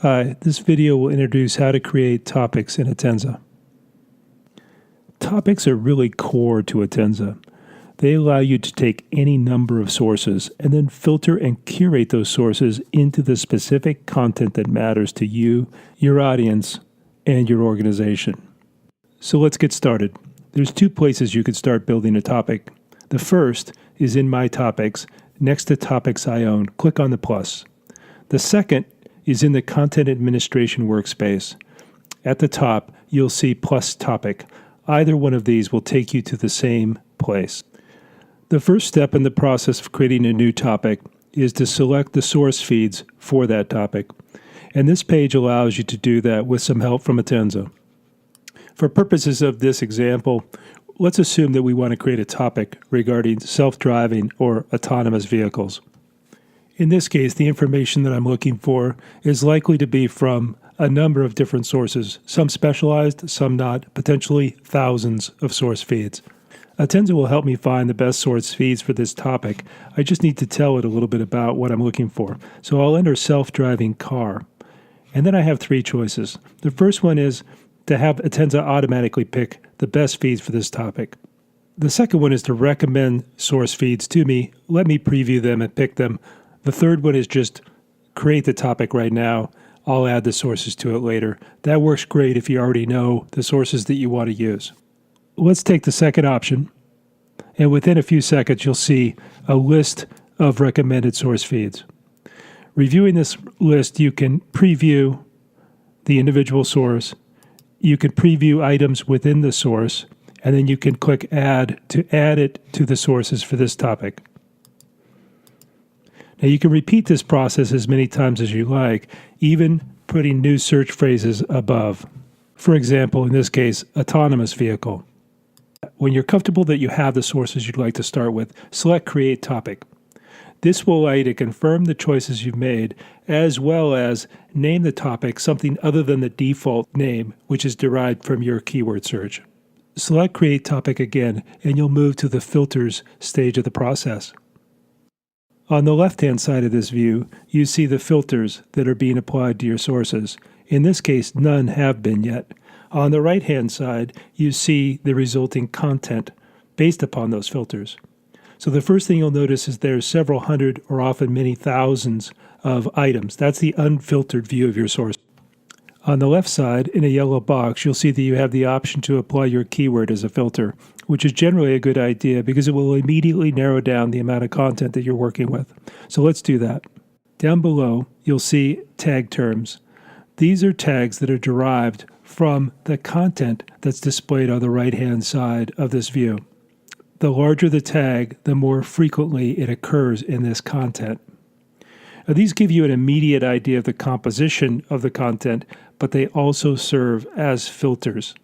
Hi, this video will introduce how to create topics in Atenza. Topics are really core to Atenza. They allow you to take any number of sources and then filter and curate those sources into the specific content that matters to you, your audience, and your organization. So let's get started. There's two places you could start building a topic. The first is in My Topics. Next to Topics I Own, click on the plus. The second is in the Content Administration workspace. At the top, you'll see Plus Topic. Either one of these will take you to the same place. The first step in the process of creating a new topic is to select the source feeds for that topic. And this page allows you to do that with some help from Atenza. For purposes of this example, let's assume that we want to create a topic regarding self-driving or autonomous vehicles. In this case, the information that I'm looking for is likely to be from a number of different sources, some specialized, some not, potentially thousands of source feeds. Atenza will help me find the best source feeds for this topic. I just need to tell it a little bit about what I'm looking for. So I'll enter self-driving car. And then I have three choices. The first one is to have Atenza automatically pick the best feeds for this topic. The second one is to recommend source feeds to me, let me preview them and pick them. The third one is just create the topic right now. I'll add the sources to it later. That works great if you already know the sources that you want to use. Let's take the second option, and within a few seconds you'll see a list of recommended source feeds. Reviewing this list, you can preview the individual source, you can preview items within the source, and then you can click Add to add it to the sources for this topic. Now you can repeat this process as many times as you like, even putting new search phrases above. For example, in this case, autonomous vehicle. When you're comfortable that you have the sources you'd like to start with, select Create Topic. This will allow you to confirm the choices you've made, as well as name the topic something other than the default name, which is derived from your keyword search. Select Create Topic again, and you'll move to the Filters stage of the process. On the left-hand side of this view, you see the filters that are being applied to your sources. In this case, none have been yet. On the right-hand side, you see the resulting content based upon those filters. So the first thing you'll notice is there's several hundred or often many thousands of items. That's the unfiltered view of your source. On the left side, in a yellow box, you'll see that you have the option to apply your keyword as a filter, which is generally a good idea because it will immediately narrow down the amount of content that you're working with. So let's do that. Down below, you'll see tag terms. These are tags that are derived from the content that's displayed on the right-hand side of this view. The larger the tag, the more frequently it occurs in this content. Now, these give you an immediate idea of the composition of the content, but they also serve as filters.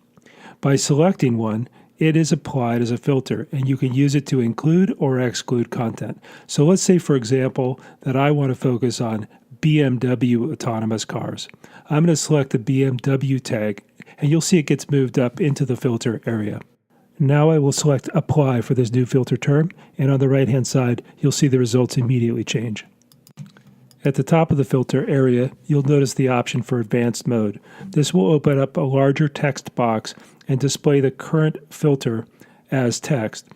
By selecting one, it is applied as a filter, and you can use it to include or exclude content. So let's say, for example, that I want to focus on BMW autonomous cars. I'm going to select the BMW tag, and you'll see it gets moved up into the filter area. Now I will select Apply for this new filter term, and on the right-hand side, you'll see the results immediately change. At the top of the filter area, you'll notice the option for Advanced Mode. This will open up a larger text box and display the current filter as text.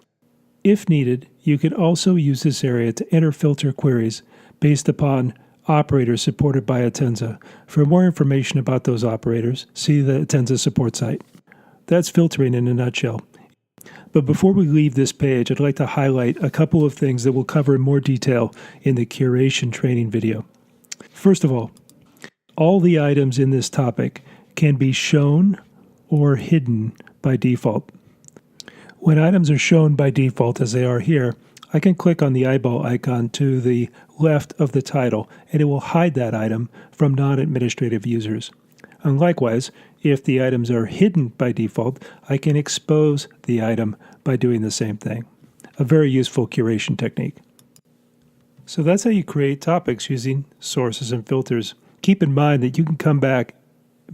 If needed, you can also use this area to enter filter queries based upon operators supported by Atenza. For more information about those operators, see the Atenza support site. That's filtering in a nutshell. But before we leave this page, I'd like to highlight a couple of things that we'll cover in more detail in the curation training video. First of all the items in this topic can be shown or hidden by default. When items are shown by default, as they are here, I can click on the eyeball icon to the left of the title, and it will hide that item from non-administrative users. And likewise, if the items are hidden by default, I can expose the item by doing the same thing. A very useful curation technique. So that's how you create topics using sources and filters. Keep in mind that you can come back,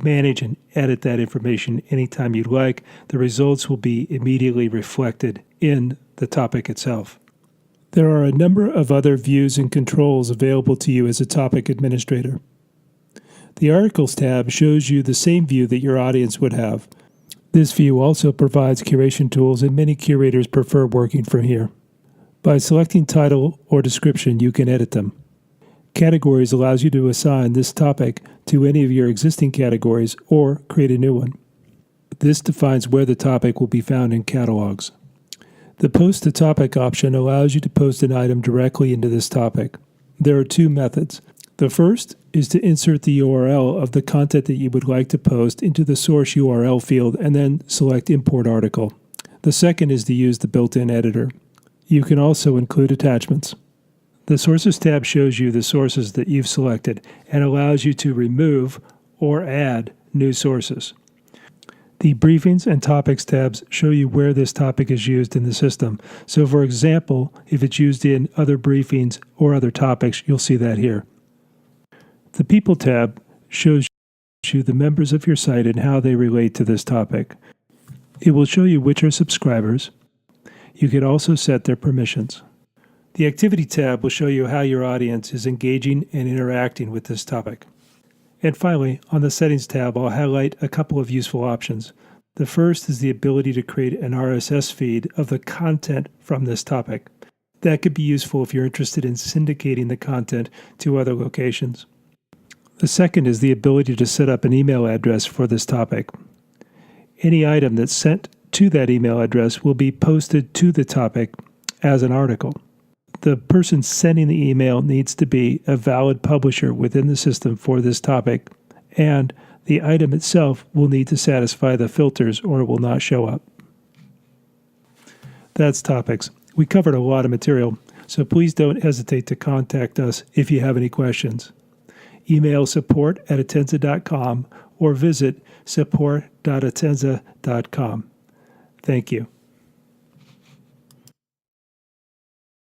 manage and edit that information anytime you like. The results will be immediately reflected in the topic itself. There are a number of other views and controls available to you as a topic administrator. The Articles tab shows you the same view that your audience would have. This view also provides curation tools, and many curators prefer working from here. By selecting title or description, you can edit them. Categories allows you to assign this topic to any of your existing categories or create a new one. This defines where the topic will be found in catalogs. The Post to Topic option allows you to post an item directly into this topic. There are two methods. The first is to insert the URL of the content that you would like to post into the source URL field and then select Import Article. The second is to use the built-in editor. You can also include attachments. The Sources tab shows you the sources that you've selected and allows you to remove or add new sources. The Briefings and Topics tabs show you where this topic is used in the system. So for example, if it's used in other briefings or other topics, you'll see that here. The People tab shows you the members of your site and how they relate to this topic. It will show you which are subscribers. You can also set their permissions. The Activity tab will show you how your audience is engaging and interacting with this topic. And finally, on the Settings tab, I'll highlight a couple of useful options. The first is the ability to create an RSS feed of the content from this topic. That could be useful if you're interested in syndicating the content to other locations. The second is the ability to set up an email address for this topic. Any item that's sent to that email address will be posted to the topic as an article. The person sending the email needs to be a valid publisher within the system for this topic, and the item itself will need to satisfy the filters or it will not show up. That's topics. We covered a lot of material, so please don't hesitate to contact us if you have any questions. Email support@atenza.com or visit support.atenza.com. Thank you.